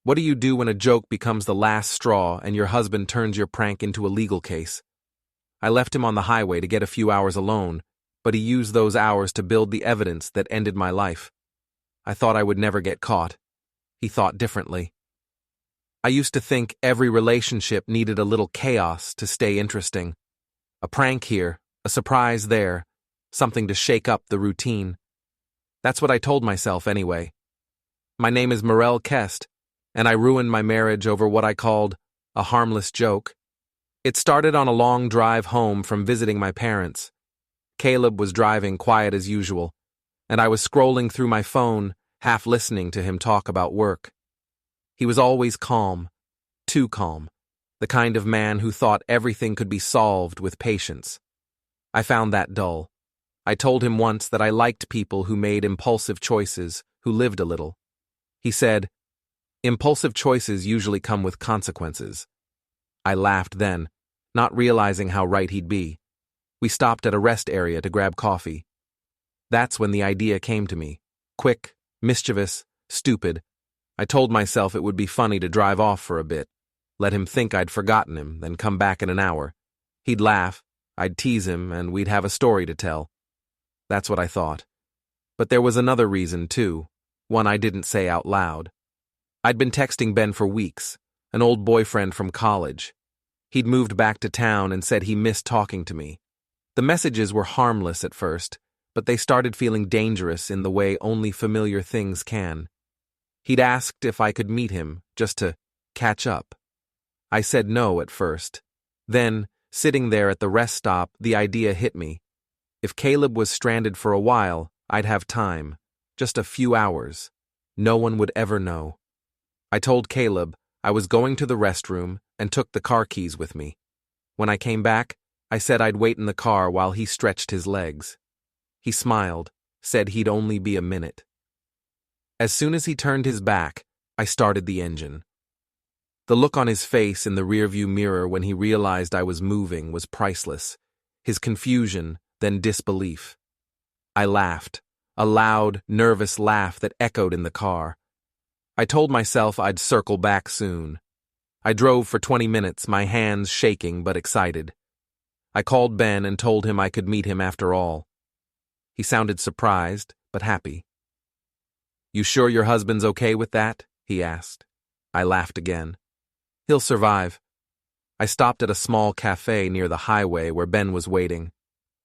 What do you do when a joke becomes the last straw and your husband turns your prank into a legal case? I left him on the highway to get a few hours alone, but he used those hours to build the evidence that ended my life. I thought I would never get caught. He thought differently. I used to think every relationship needed a little chaos to stay interesting. A prank here, a surprise there, something to shake up the routine. That's what I told myself anyway. My name is Mirelle Kest, and I ruined my marriage over what I called a harmless joke. It started on a long drive home from visiting my parents. Caleb was driving quiet as usual, and I was scrolling through my phone, half listening to him talk about work. He was always calm, too calm, the kind of man who thought everything could be solved with patience. I found that dull. I told him once that I liked people who made impulsive choices, who lived a little. He said, "Impulsive choices usually come with consequences." I laughed then, not realizing how right he'd be. We stopped at a rest area to grab coffee. That's when the idea came to me. Quick, mischievous, stupid. I told myself it would be funny to drive off for a bit, let him think I'd forgotten him, then come back in an hour. He'd laugh, I'd tease him, and we'd have a story to tell. That's what I thought. But there was another reason, too, one I didn't say out loud. I'd been texting Ben for weeks, an old boyfriend from college. He'd moved back to town and said he missed talking to me. The messages were harmless at first, but they started feeling dangerous in the way only familiar things can. He'd asked if I could meet him, just to catch up. I said no at first. Then, sitting there at the rest stop, the idea hit me. If Caleb was stranded for a while, I'd have time. Just a few hours. No one would ever know. I told Caleb I was going to the restroom and took the car keys with me. When I came back, I said I'd wait in the car while he stretched his legs. He smiled, said he'd only be a minute. As soon as he turned his back, I started the engine. The look on his face in the rearview mirror when he realized I was moving was priceless. His confusion, then disbelief. I laughed, a loud, nervous laugh that echoed in the car. I told myself I'd circle back soon. I drove for 20 minutes, my hands shaking but excited. I called Ben and told him I could meet him after all. He sounded surprised, but happy. "You sure your husband's okay with that?" he asked. I laughed again. "He'll survive." I stopped at a small cafe near the highway where Ben was waiting.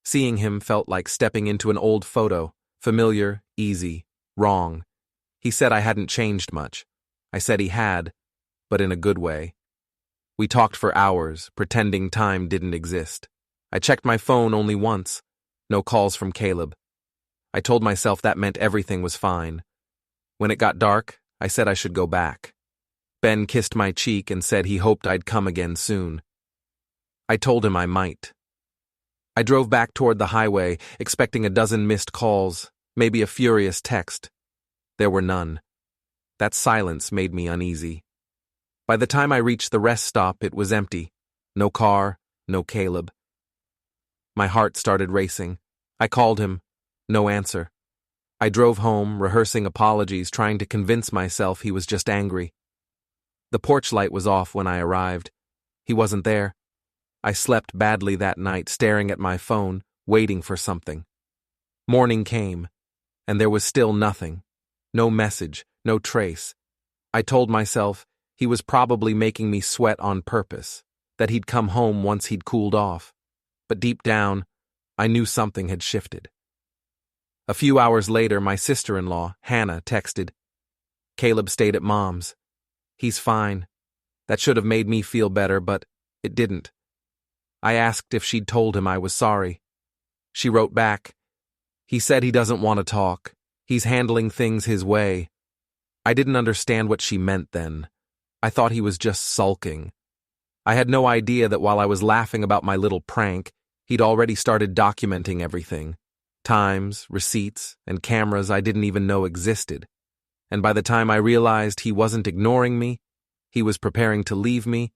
Seeing him felt like stepping into an old photo, familiar, easy, wrong. He said I hadn't changed much. I said he had, but in a good way. We talked for hours, pretending time didn't exist. I checked my phone only once. No calls from Caleb. I told myself that meant everything was fine. When it got dark, I said I should go back. Ben kissed my cheek and said he hoped I'd come again soon. I told him I might. I drove back toward the highway, expecting a dozen missed calls, maybe a furious text. There were none. That silence made me uneasy. By the time I reached the rest stop, it was empty. No car, no Caleb. My heart started racing. I called him. No answer. I drove home, rehearsing apologies, trying to convince myself he was just angry. The porch light was off when I arrived. He wasn't there. I slept badly that night, staring at my phone, waiting for something. Morning came, and there was still nothing. No message, no trace. I told myself he was probably making me sweat on purpose, that he'd come home once he'd cooled off. But deep down, I knew something had shifted. A few hours later, my sister-in-law, Hannah, texted, "Caleb stayed at Mom's. He's fine." That should have made me feel better, but it didn't. I asked if she'd told him I was sorry. She wrote back, "He said he doesn't want to talk. He's handling things his way." I didn't understand what she meant then. I thought he was just sulking. I had no idea that while I was laughing about my little prank, he'd already started documenting everything. Times, receipts, and cameras I didn't even know existed. And by the time I realized he wasn't ignoring me, he was preparing to leave me,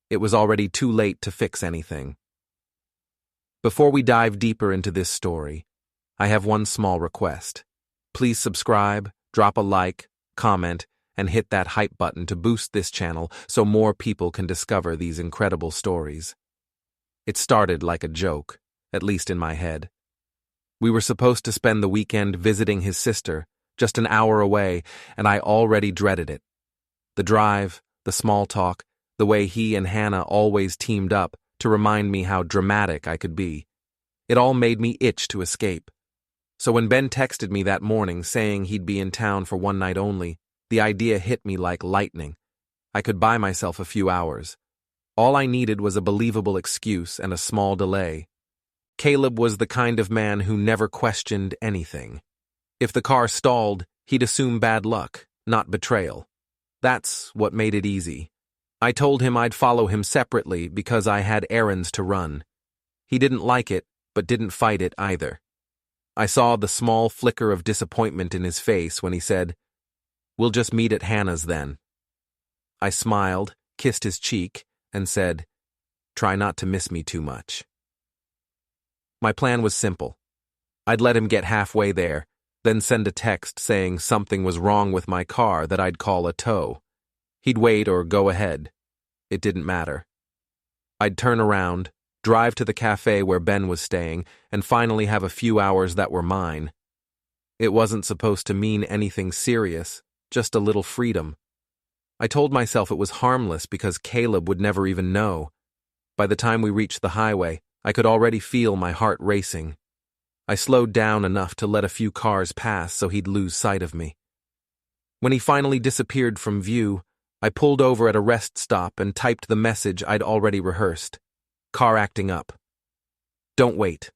it was already too late to fix anything. Before we dive deeper into this story, I have one small request. Please subscribe, drop a like, comment, and hit that hype button to boost this channel so more people can discover these incredible stories. It started like a joke, at least in my head. We were supposed to spend the weekend visiting his sister, just an hour away, and I already dreaded it. The drive, the small talk, the way he and Hannah always teamed up to remind me how dramatic I could be. It all made me itch to escape. So when Ben texted me that morning saying he'd be in town for one night only, the idea hit me like lightning. I could buy myself a few hours. All I needed was a believable excuse and a small delay. Caleb was the kind of man who never questioned anything. If the car stalled, he'd assume bad luck, not betrayal. That's what made it easy. I told him I'd follow him separately because I had errands to run. He didn't like it, but didn't fight it either. I saw the small flicker of disappointment in his face when he said, "We'll just meet at Hannah's then." I smiled, kissed his cheek, and said, "Try not to miss me too much." My plan was simple. I'd let him get halfway there, then send a text saying something was wrong with my car that I'd call a tow. He'd wait or go ahead. It didn't matter. I'd turn around, drive to the cafe where Ben was staying, and finally have a few hours that were mine. It wasn't supposed to mean anything serious, just a little freedom. I told myself it was harmless because Caleb would never even know. By the time we reached the highway, I could already feel my heart racing. I slowed down enough to let a few cars pass so he'd lose sight of me. When he finally disappeared from view, I pulled over at a rest stop and typed the message I'd already rehearsed. Car acting up. Don't wait.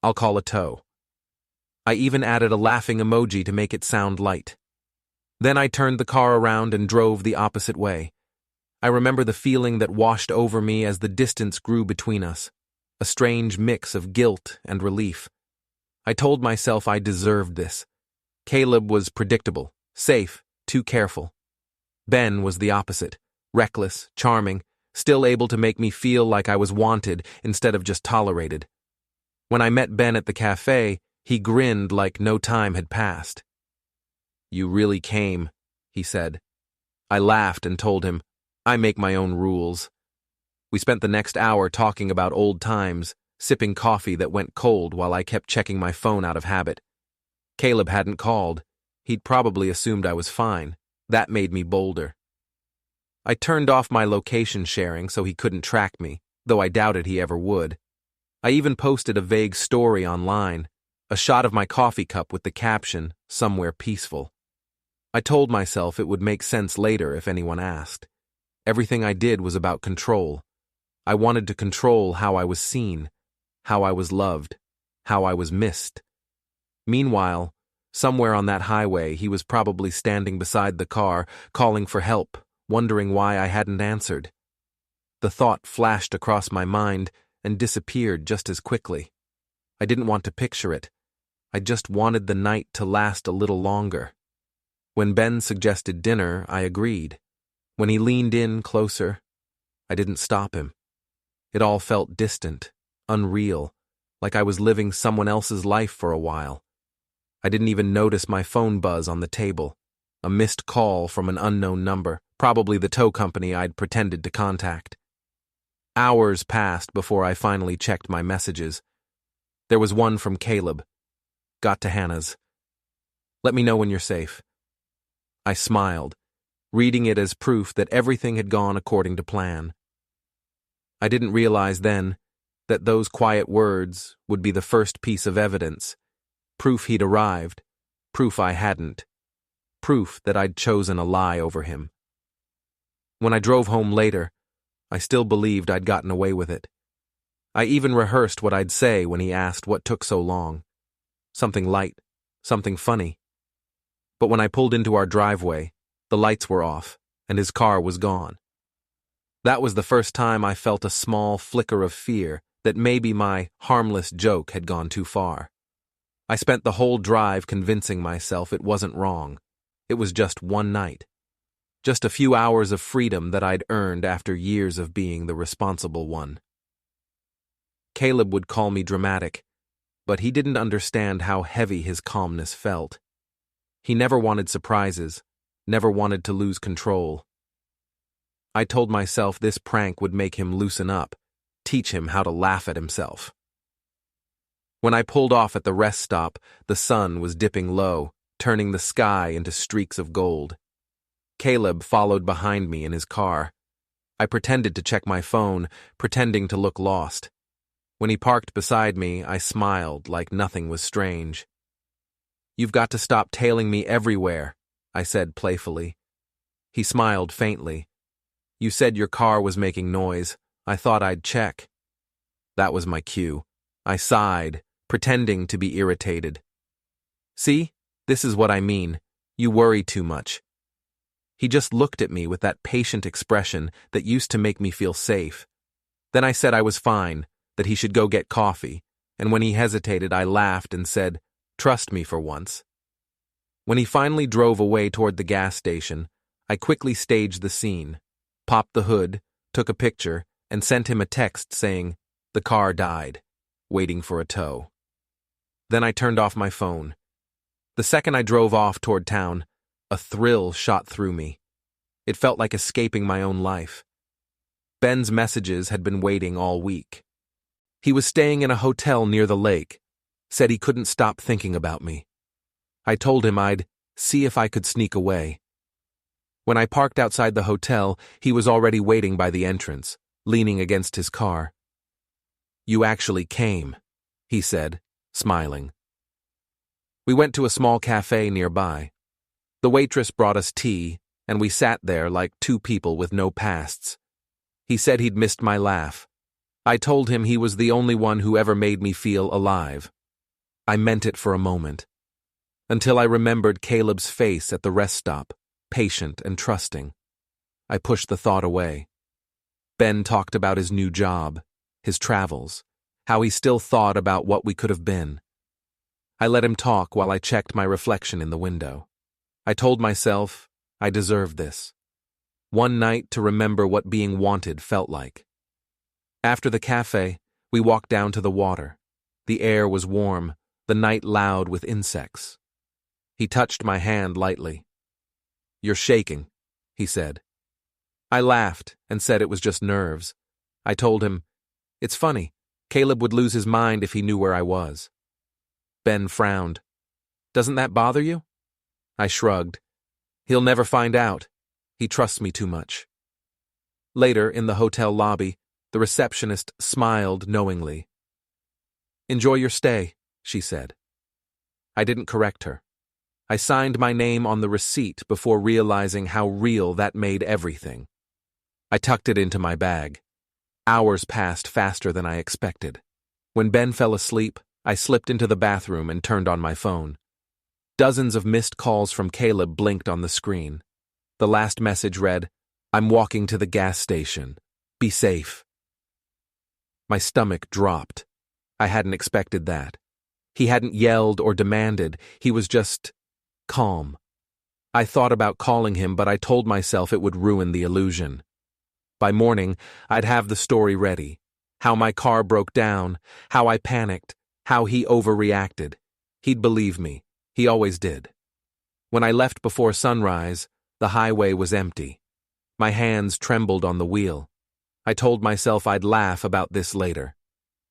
I'll call a tow. I even added a laughing emoji to make it sound light. Then I turned the car around and drove the opposite way. I remember the feeling that washed over me as the distance grew between us, a strange mix of guilt and relief. I told myself I deserved this. Caleb was predictable, safe, too careful. Ben was the opposite, reckless, charming, still able to make me feel like I was wanted instead of just tolerated. When I met Ben at the cafe, he grinned like no time had passed. "You really came," he said. I laughed and told him, "I make my own rules." We spent the next hour talking about old times, sipping coffee that went cold while I kept checking my phone out of habit. Caleb hadn't called. He'd probably assumed I was fine. That made me bolder. I turned off my location sharing so he couldn't track me, though I doubted he ever would. I even posted a vague story online, a shot of my coffee cup with the caption, "Somewhere peaceful." I told myself it would make sense later if anyone asked. Everything I did was about control. I wanted to control how I was seen, how I was loved, how I was missed. Meanwhile, somewhere on that highway, he was probably standing beside the car, calling for help, wondering why I hadn't answered. The thought flashed across my mind and disappeared just as quickly. I didn't want to picture it. I just wanted the night to last a little longer. When Ben suggested dinner, I agreed. When he leaned in closer, I didn't stop him. It all felt distant, unreal, like I was living someone else's life for a while. I didn't even notice my phone buzz on the table, a missed call from an unknown number, probably the tow company I'd pretended to contact. Hours passed before I finally checked my messages. There was one from Caleb. Got to Hannah's. Let me know when you're safe. I smiled, reading it as proof that everything had gone according to plan. I didn't realize then that those quiet words would be the first piece of evidence, proof he'd arrived, proof I hadn't, proof that I'd chosen a lie over him. When I drove home later, I still believed I'd gotten away with it. I even rehearsed what I'd say when he asked what took so long. Something light, something funny. But when I pulled into our driveway, the lights were off, and his car was gone. That was the first time I felt a small flicker of fear that maybe my harmless joke had gone too far. I spent the whole drive convincing myself it wasn't wrong. It was just one night. Just a few hours of freedom that I'd earned after years of being the responsible one. Caleb would call me dramatic, but he didn't understand how heavy his calmness felt. He never wanted surprises, never wanted to lose control. I told myself this prank would make him loosen up, teach him how to laugh at himself. When I pulled off at the rest stop, the sun was dipping low, turning the sky into streaks of gold. Caleb followed behind me in his car. I pretended to check my phone, pretending to look lost. When he parked beside me, I smiled like nothing was strange. "You've got to stop tailing me everywhere," I said playfully. He smiled faintly. "You said your car was making noise. I thought I'd check." That was my cue. I sighed, pretending to be irritated. "See? This is what I mean. You worry too much." He just looked at me with that patient expression that used to make me feel safe. Then I said I was fine, that he should go get coffee, and when he hesitated, I laughed and said, "Trust me for once." When he finally drove away toward the gas station, I quickly staged the scene, popped the hood, took a picture, and sent him a text saying, "The car died, waiting for a tow." Then I turned off my phone. The second I drove off toward town, a thrill shot through me. It felt like escaping my own life. Ben's messages had been waiting all week. He was staying in a hotel near the lake, said he couldn't stop thinking about me. I told him I'd see if I could sneak away. When I parked outside the hotel, he was already waiting by the entrance, leaning against his car. "You actually came," he said, smiling. We went to a small cafe nearby. The waitress brought us tea, and we sat there like two people with no pasts. He said he'd missed my laugh. I told him he was the only one who ever made me feel alive. I meant it for a moment, until I remembered Caleb's face at the rest stop, patient and trusting. I pushed the thought away. Ben talked about his new job, his travels, how he still thought about what we could have been. I let him talk while I checked my reflection in the window. I told myself I deserved this. One night to remember what being wanted felt like. After the cafe, we walked down to the water. The air was warm, the night loud with insects. He touched my hand lightly. "You're shaking," he said. I laughed and said it was just nerves. I told him, "It's funny, Caleb would lose his mind if he knew where I was." Ben frowned. "Doesn't that bother you?" I shrugged. "He'll never find out. He trusts me too much." Later, in the hotel lobby, the receptionist smiled knowingly. "Enjoy your stay," she said. I didn't correct her. I signed my name on the receipt before realizing how real that made everything. I tucked it into my bag. Hours passed faster than I expected. When Ben fell asleep, I slipped into the bathroom and turned on my phone. Dozens of missed calls from Caleb blinked on the screen. The last message read, "I'm walking to the gas station. Be safe." My stomach dropped. I hadn't expected that. He hadn't yelled or demanded. He was just calm. I thought about calling him, but I told myself it would ruin the illusion. By morning, I'd have the story ready. How my car broke down, how I panicked, how he overreacted. He'd believe me. He always did. When I left before sunrise, the highway was empty. My hands trembled on the wheel. I told myself I'd laugh about this later.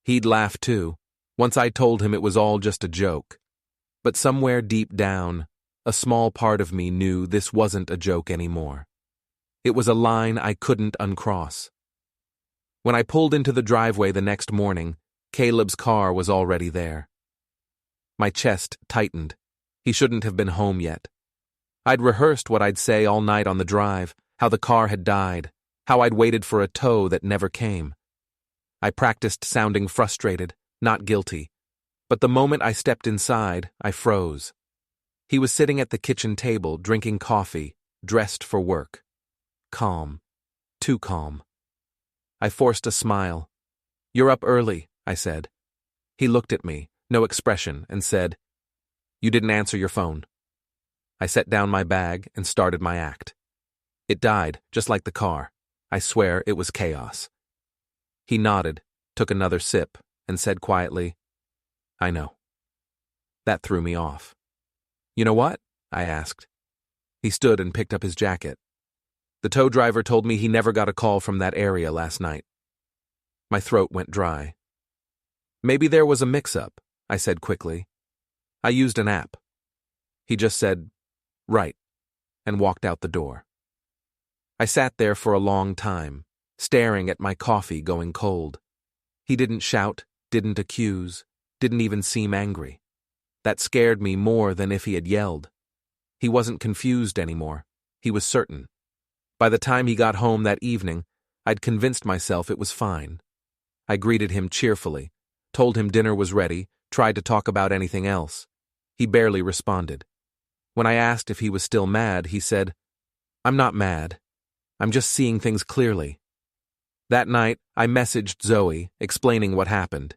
He'd laugh too, once I told him it was all just a joke. But somewhere deep down, a small part of me knew this wasn't a joke anymore. It was a line I couldn't uncross. When I pulled into the driveway the next morning, Caleb's car was already there. My chest tightened. He shouldn't have been home yet. I'd rehearsed what I'd say all night on the drive, how the car had died, how I'd waited for a tow that never came. I practiced sounding frustrated, not guilty. But the moment I stepped inside, I froze. He was sitting at the kitchen table, drinking coffee, dressed for work. Calm. Too calm. I forced a smile. "You're up early," I said. He looked at me, no expression, and said, "You didn't answer your phone." I set down my bag and started my act. It died, just like the car. I swear it was chaos. He nodded, took another sip, and said quietly, "I know." That threw me off. "You know what?" I asked. He stood and picked up his jacket. The tow driver told me he never got a call from that area last night. My throat went dry. Maybe there was a mix-up, I said quickly. I used an app. He just said, right, and walked out the door. I sat there for a long time, staring at my coffee going cold. He didn't shout, didn't accuse, didn't even seem angry. That scared me more than if he had yelled. He wasn't confused anymore. He was certain. By the time he got home that evening, I'd convinced myself it was fine. I greeted him cheerfully, told him dinner was ready, tried to talk about anything else. He barely responded. When I asked if he was still mad, he said, "I'm not mad. I'm just seeing things clearly." That night, I messaged Zoe, explaining what happened.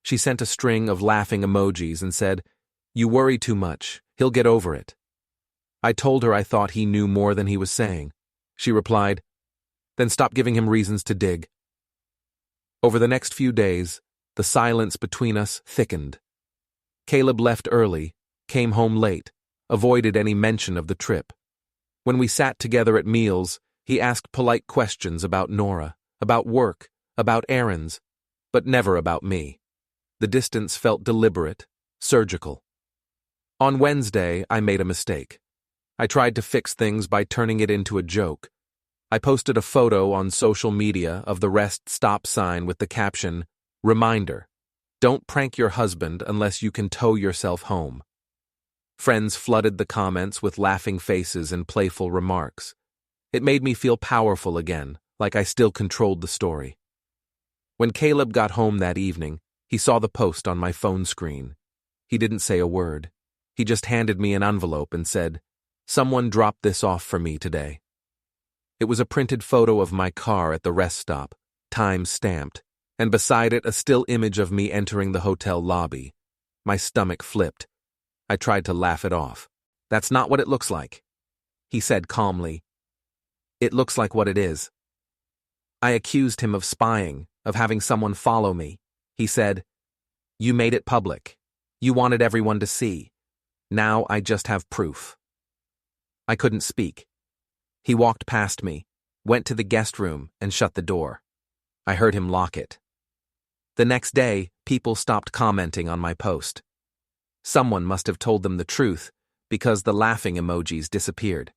She sent a string of laughing emojis and said, "You worry too much. He'll get over it." I told her I thought he knew more than he was saying. She replied, "Then stop giving him reasons to dig." Over the next few days, the silence between us thickened. Caleb left early, came home late, avoided any mention of the trip. When we sat together at meals, he asked polite questions about Nora, about work, about errands, but never about me. The distance felt deliberate, surgical. On Wednesday, I made a mistake. I tried to fix things by turning it into a joke. I posted a photo on social media of the rest stop sign with the caption, "Reminder, don't prank your husband unless you can tow yourself home." Friends flooded the comments with laughing faces and playful remarks. It made me feel powerful again, like I still controlled the story. When Caleb got home that evening, he saw the post on my phone screen. He didn't say a word. He just handed me an envelope and said, "Someone dropped this off for me today." It was a printed photo of my car at the rest stop, time stamped, and beside it a still image of me entering the hotel lobby. My stomach flipped. I tried to laugh it off. "That's not what it looks like," he said calmly. "It looks like what it is." I accused him of spying, of having someone follow me. He said, "You made it public. You wanted everyone to see. Now I just have proof." I couldn't speak. He walked past me, went to the guest room, and shut the door. I heard him lock it. The next day, people stopped commenting on my post. Someone must have told them the truth, because the laughing emojis disappeared.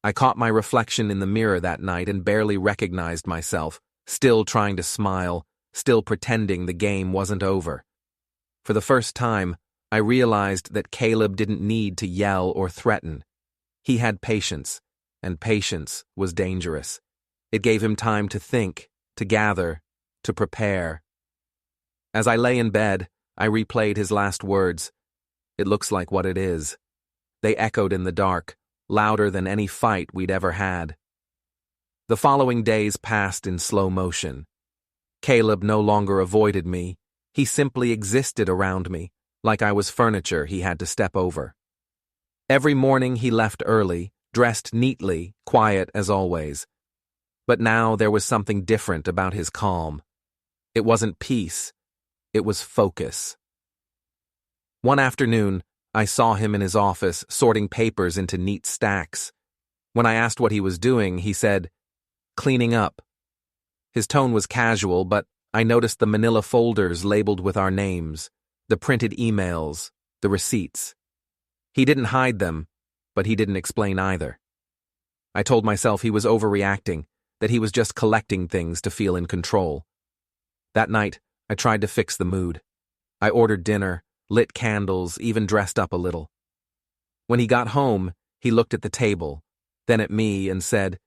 I caught my reflection in the mirror that night and barely recognized myself, still trying to smile, still pretending the game wasn't over. For the first time, I realized that Caleb didn't need to yell or threaten. He had patience, and patience was dangerous. It gave him time to think, to gather, to prepare. As I lay in bed, I replayed his last words. "It looks like what it is." They echoed in the dark, louder than any fight we'd ever had. The following days passed in slow motion. Caleb no longer avoided me. He simply existed around me, like I was furniture he had to step over. Every morning he left early, dressed neatly, quiet as always. But now there was something different about his calm. It wasn't peace, it was focus. One afternoon, I saw him in his office sorting papers into neat stacks. When I asked what he was doing, he said, "Cleaning up." His tone was casual, but I noticed the manila folders labeled with our names, the printed emails, the receipts. He didn't hide them, but he didn't explain either. I told myself he was overreacting, that he was just collecting things to feel in control. That night, I tried to fix the mood. I ordered dinner, lit candles, even dressed up a little. When he got home, he looked at the table, then at me and said,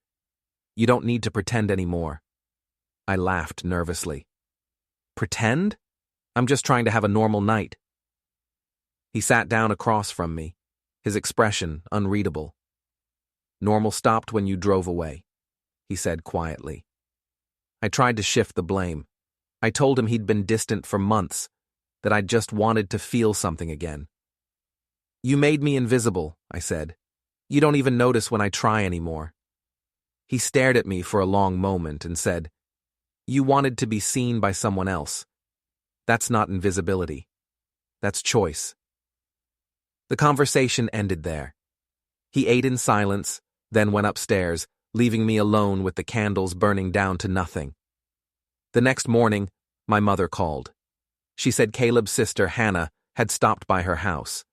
"You don't need to pretend anymore." I laughed nervously. "Pretend? I'm just trying to have a normal night." He sat down across from me, his expression unreadable. "Normal stopped when you drove away," he said quietly. I tried to shift the blame. I told him he'd been distant for months, that I'd just wanted to feel something again. "You made me invisible," I said. "You don't even notice when I try anymore." He stared at me for a long moment and said, "You wanted to be seen by someone else. That's not invisibility. That's choice." The conversation ended there. He ate in silence, then went upstairs, leaving me alone with the candles burning down to nothing. The next morning, my mother called. She said Caleb's sister, Hannah, had stopped by her house.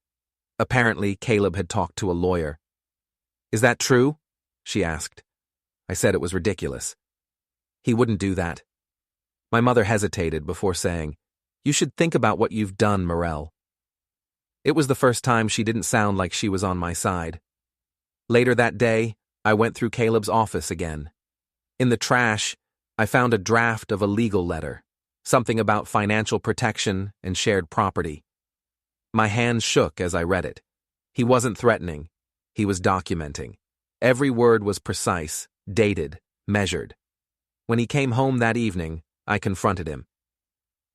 Apparently, Caleb had talked to a lawyer. "Is that true?" she asked. I said it was ridiculous. "He wouldn't do that." My mother hesitated before saying, "You should think about what you've done, Mirelle." It was the first time she didn't sound like she was on my side. Later that day, I went through Caleb's office again. In the trash, I found a draft of a legal letter, something about financial protection and shared property. My hands shook as I read it. He wasn't threatening. He was documenting. Every word was precise, dated, measured. When he came home that evening, I confronted him.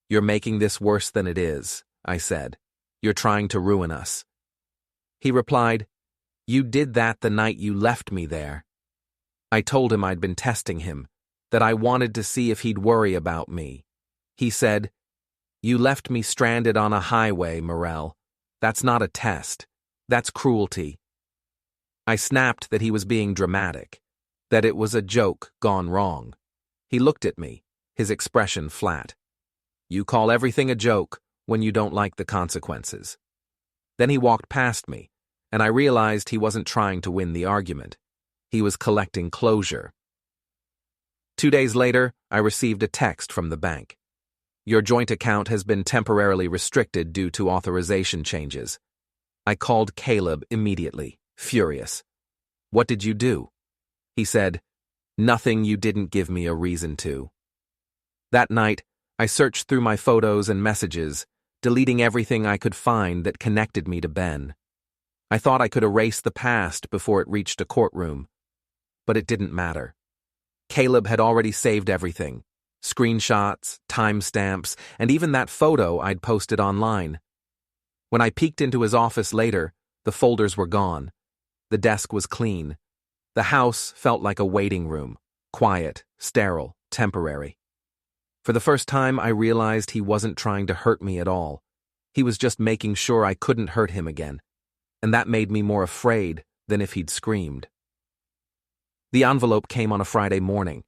"You're making this worse than it is," I said. "You're trying to ruin us." He replied, "You did that the night you left me there." I told him I'd been testing him, that I wanted to see if he'd worry about me. He said, "You left me stranded on a highway, Mirelle. That's not a test. That's cruelty." I snapped that he was being dramatic, that it was a joke gone wrong. He looked at me, his expression flat. "You call everything a joke when you don't like the consequences." Then he walked past me, and I realized he wasn't trying to win the argument. He was collecting closure. 2 days later, I received a text from the bank. "Your joint account has been temporarily restricted due to authorization changes." I called Caleb immediately, furious. "What did you do?" He said, "Nothing, you didn't give me a reason to." That night, I searched through my photos and messages, deleting everything I could find that connected me to Ben. I thought I could erase the past before it reached a courtroom. But it didn't matter. Caleb had already saved everything. Screenshots, timestamps, and even that photo I'd posted online. When I peeked into his office later, the folders were gone. The desk was clean. The house felt like a waiting room, quiet, sterile, temporary. For the first time, I realized he wasn't trying to hurt me at all. He was just making sure I couldn't hurt him again. And that made me more afraid than if he'd screamed. The envelope came on a Friday morning.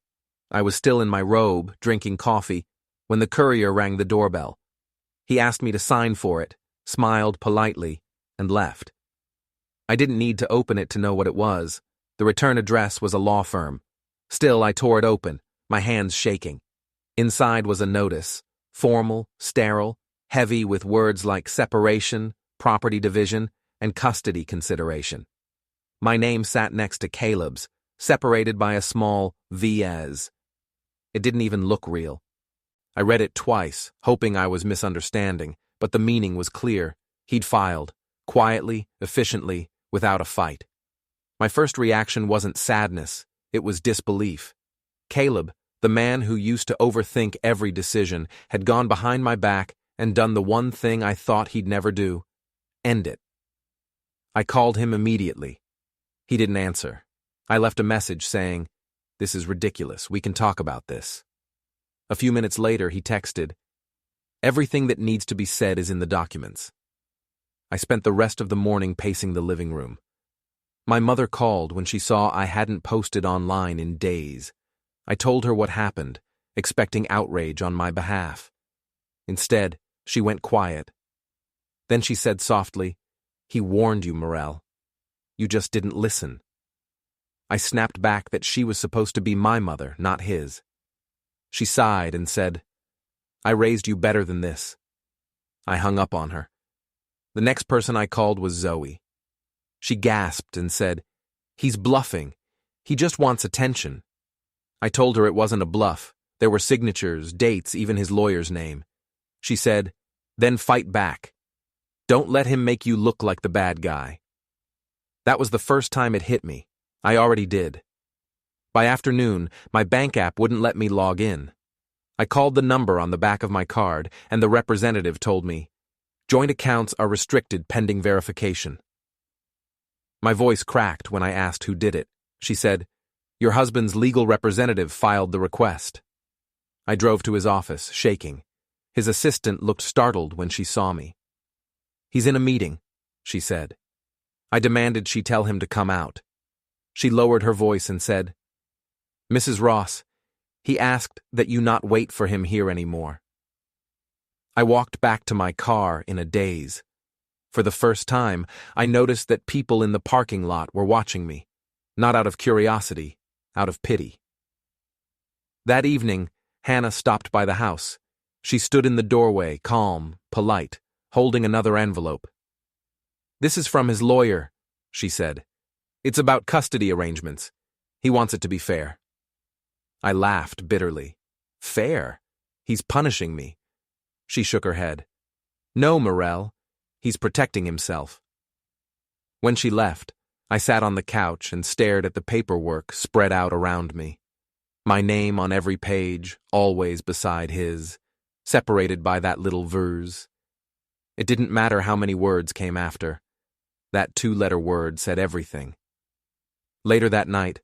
I was still in my robe, drinking coffee, when the courier rang the doorbell. He asked me to sign for it, smiled politely, and left. I didn't need to open it to know what it was. The return address was a law firm. Still, I tore it open, my hands shaking. Inside was a notice, formal, sterile, heavy with words like separation, property division, and custody consideration. My name sat next to Caleb's, separated by a small V.S. It didn't even look real. I read it twice, hoping I was misunderstanding, but the meaning was clear. He'd filed, quietly, efficiently, without a fight. My first reaction wasn't sadness, it was disbelief. Caleb, the man who used to overthink every decision, had gone behind my back and done the one thing I thought he'd never do: end it. I called him immediately. He didn't answer. I left a message saying, "This is ridiculous, we can talk about this." A few minutes later, he texted, "Everything that needs to be said is in the documents." I spent the rest of the morning pacing the living room. My mother called when she saw I hadn't posted online in days. I told her what happened, expecting outrage on my behalf. Instead, she went quiet. Then she said softly, "He warned you, Mirelle. You just didn't listen." I snapped back that she was supposed to be my mother, not his. She sighed and said, "I raised you better than this." I hung up on her. The next person I called was Zoe. She gasped and said, "He's bluffing. He just wants attention." I told her it wasn't a bluff. There were signatures, dates, even his lawyer's name. She said, "Then fight back. Don't let him make you look like the bad guy." That was the first time it hit me. I already did. By afternoon, my bank app wouldn't let me log in. I called the number on the back of my card, and the representative told me, "Joint accounts are restricted pending verification." My voice cracked when I asked who did it. She said, "Your husband's legal representative filed the request." I drove to his office, shaking. His assistant looked startled when she saw me. "He's in a meeting," she said. I demanded she tell him to come out. She lowered her voice and said, "Mrs. Ross, he asked that you not wait for him here anymore." I walked back to my car in a daze. For the first time, I noticed that people in the parking lot were watching me, not out of curiosity, out of pity. That evening, Hannah stopped by the house. She stood in the doorway, calm, polite, holding another envelope. "This is from his lawyer," she said. "It's about custody arrangements. He wants it to be fair." I laughed bitterly. Fair? He's punishing me. She shook her head. "No, Mirelle. He's protecting himself." When she left, I sat on the couch and stared at the paperwork spread out around me. My name on every page, always beside his, separated by that little verse. It didn't matter how many words came after. That two-letter word said everything. Later that night,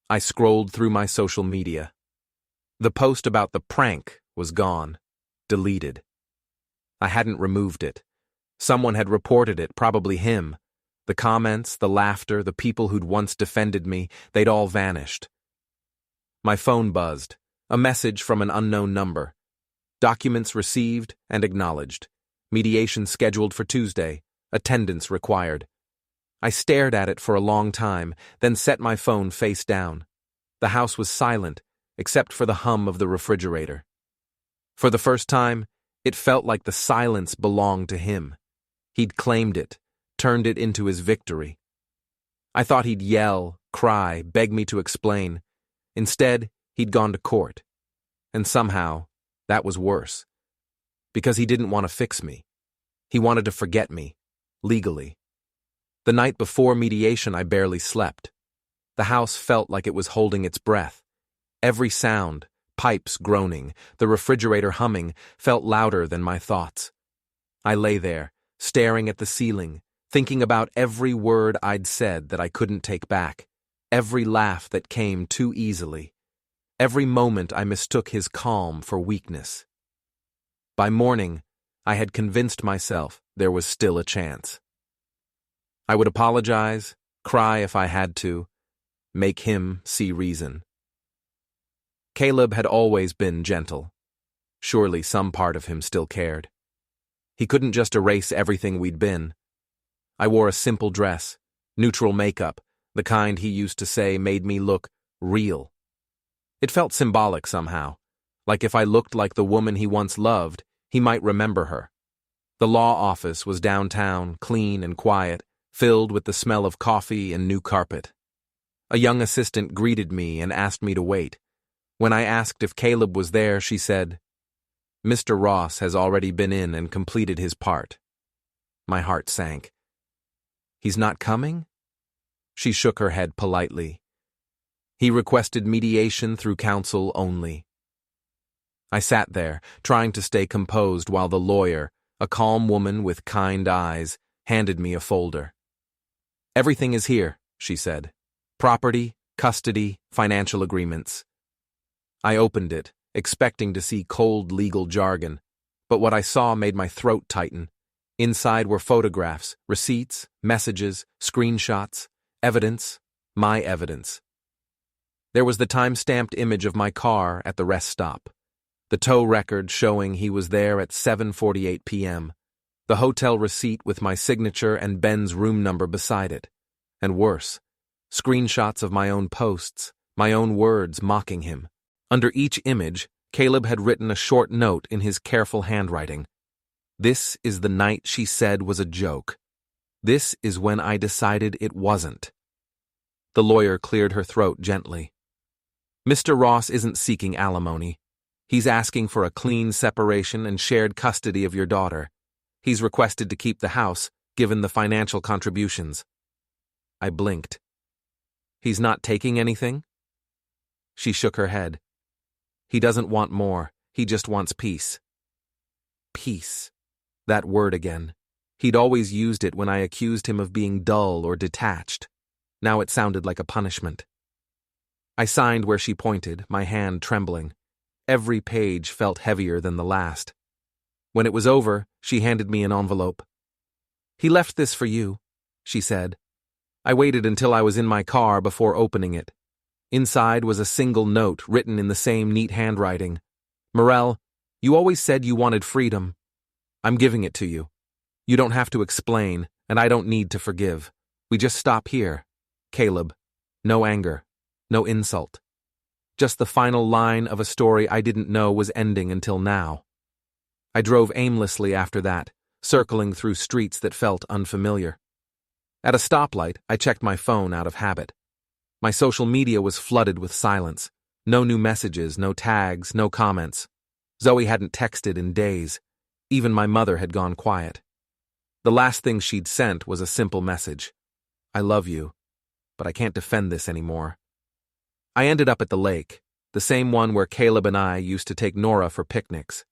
I scrolled through my social media. The post about the prank was gone, deleted. I hadn't removed it. Someone had reported it, probably him. The comments, the laughter, the people who'd once defended me, they'd all vanished. My phone buzzed, a message from an unknown number. Documents received and acknowledged. Mediation scheduled for Tuesday. Attendance required. I stared at it for a long time, then set my phone face down. The house was silent, except for the hum of the refrigerator. For the first time, it felt like the silence belonged to him. He'd claimed it, turned it into his victory. I thought he'd yell, cry, beg me to explain. Instead, he'd gone to court. And somehow, that was worse. Because he didn't want to fix me. He wanted to forget me, legally. The night before mediation, I barely slept. The house felt like it was holding its breath. Every sound, pipes groaning, the refrigerator humming, felt louder than my thoughts. I lay there, staring at the ceiling, thinking about every word I'd said that I couldn't take back, every laugh that came too easily, every moment I mistook his calm for weakness. By morning, I had convinced myself there was still a chance. I would apologize, cry if I had to, make him see reason. Caleb had always been gentle. Surely some part of him still cared. He couldn't just erase everything we'd been. I wore a simple dress, neutral makeup, the kind he used to say made me look real. It felt symbolic somehow, like if I looked like the woman he once loved, he might remember her. The law office was downtown, clean and quiet, filled with the smell of coffee and new carpet. A young assistant greeted me and asked me to wait. When I asked if Caleb was there, she said, "Mr. Ross has already been in and completed his part." My heart sank. "He's not coming?" She shook her head politely. He requested mediation through counsel only. I sat there, trying to stay composed while the lawyer, a calm woman with kind eyes, handed me a folder. "Everything is here," she said. "Property, custody, financial agreements." I opened it, expecting to see cold legal jargon, but what I saw made my throat tighten. Inside were photographs, receipts, messages, screenshots, evidence, my evidence. There was the time-stamped image of my car at the rest stop, the tow record showing he was there at 7:48 p.m., the hotel receipt with my signature and Ben's room number beside it, and worse, screenshots of my own posts, my own words mocking him. Under each image, Caleb had written a short note in his careful handwriting. "This is the night she said was a joke. This is when I decided it wasn't." The lawyer cleared her throat gently. "Mr. Ross isn't seeking alimony. He's asking for a clean separation and shared custody of your daughter. He's requested to keep the house, given the financial contributions." I blinked. "He's not taking anything?" She shook her head. "He doesn't want more. He just wants peace." Peace. That word again. He'd always used it when I accused him of being dull or detached. Now it sounded like a punishment. I signed where she pointed, my hand trembling. Every page felt heavier than the last. When it was over, she handed me an envelope. "He left this for you," she said. I waited until I was in my car before opening it. Inside was a single note written in the same neat handwriting. Mirelle, you always said you wanted freedom. I'm giving it to you. You don't have to explain, and I don't need to forgive. We just stop here. Caleb. No anger. No insult. Just the final line of a story I didn't know was ending until now. I drove aimlessly after that, circling through streets that felt unfamiliar. At a stoplight, I checked my phone out of habit. My social media was flooded with silence. No new messages, no tags, no comments. Zoe hadn't texted in days. Even my mother had gone quiet. The last thing she'd sent was a simple message. I love you, but I can't defend this anymore. I ended up at the lake, the same one where Caleb and I used to take Nora for picnics.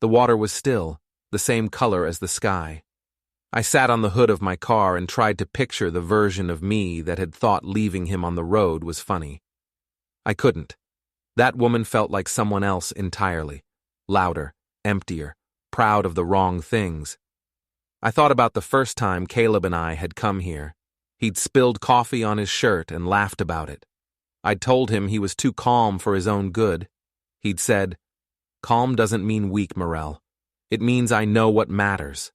The water was still, the same color as the sky. I sat on the hood of my car and tried to picture the version of me that had thought leaving him on the road was funny. I couldn't. That woman felt like someone else entirely. Louder, emptier, proud of the wrong things. I thought about the first time Caleb and I had come here. He'd spilled coffee on his shirt and laughed about it. I'd told him he was too calm for his own good. He'd said, "Calm doesn't mean weak, Mirelle. It means I know what matters."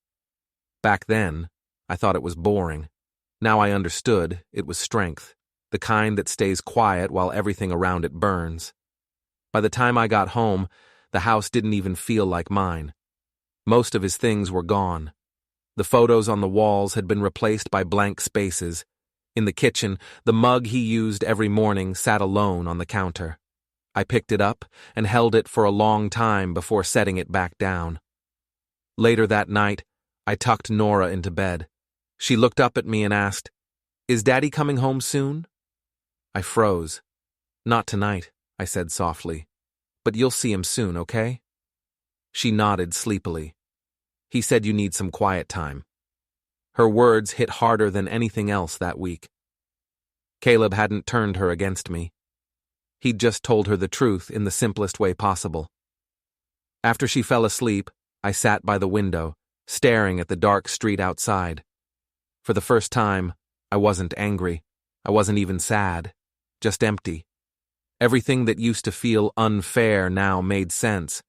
Back then, I thought it was boring. Now I understood it was strength, the kind that stays quiet while everything around it burns. By the time I got home, the house didn't even feel like mine. Most of his things were gone. The photos on the walls had been replaced by blank spaces. In the kitchen, the mug he used every morning sat alone on the counter. I picked it up and held it for a long time before setting it back down. Later that night, I tucked Nora into bed. She looked up at me and asked, "Is Daddy coming home soon?" I froze. "Not tonight," I said softly. "But you'll see him soon, okay?" She nodded sleepily. "He said you need some quiet time." Her words hit harder than anything else that week. Caleb hadn't turned her against me. He'd just told her the truth in the simplest way possible. After she fell asleep, I sat by the window, staring at the dark street outside. For the first time, I wasn't angry. I wasn't even sad. Just empty. Everything that used to feel unfair now made sense.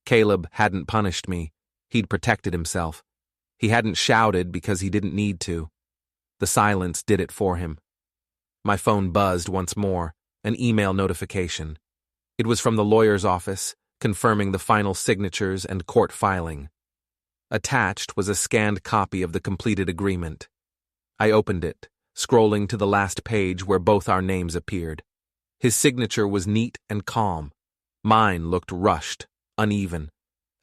Caleb hadn't punished me. He'd protected himself. He hadn't shouted because he didn't need to. The silence did it for him. My phone buzzed once more, an email notification. It was from the lawyer's office, confirming the final signatures and court filing. Attached was a scanned copy of the completed agreement. I opened it, scrolling to the last page where both our names appeared. His signature was neat and calm. Mine looked rushed, uneven.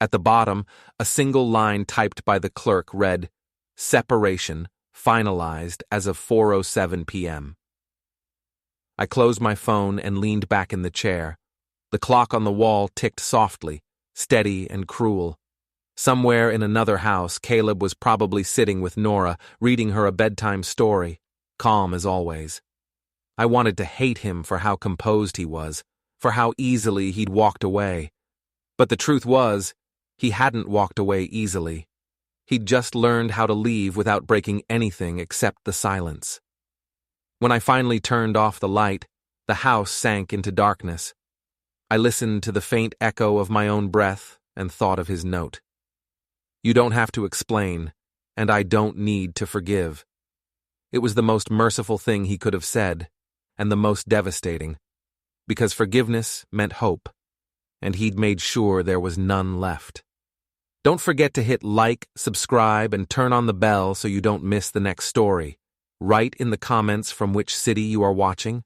At the bottom, a single line typed by the clerk read, "Separation, finalized as of 4:07 p.m. I closed my phone and leaned back in the chair. The clock on the wall ticked softly, steady and cruel. Somewhere in another house, Caleb was probably sitting with Nora, reading her a bedtime story, calm as always. I wanted to hate him for how composed he was, for how easily he'd walked away. But the truth was, he hadn't walked away easily. He'd just learned how to leave without breaking anything except the silence. When I finally turned off the light, the house sank into darkness. I listened to the faint echo of my own breath and thought of his note. You don't have to explain, and I don't need to forgive. It was the most merciful thing he could have said, and the most devastating, because forgiveness meant hope, and he'd made sure there was none left. Don't forget to hit like, subscribe, and turn on the bell so you don't miss the next story. Write in the comments from which city you are watching.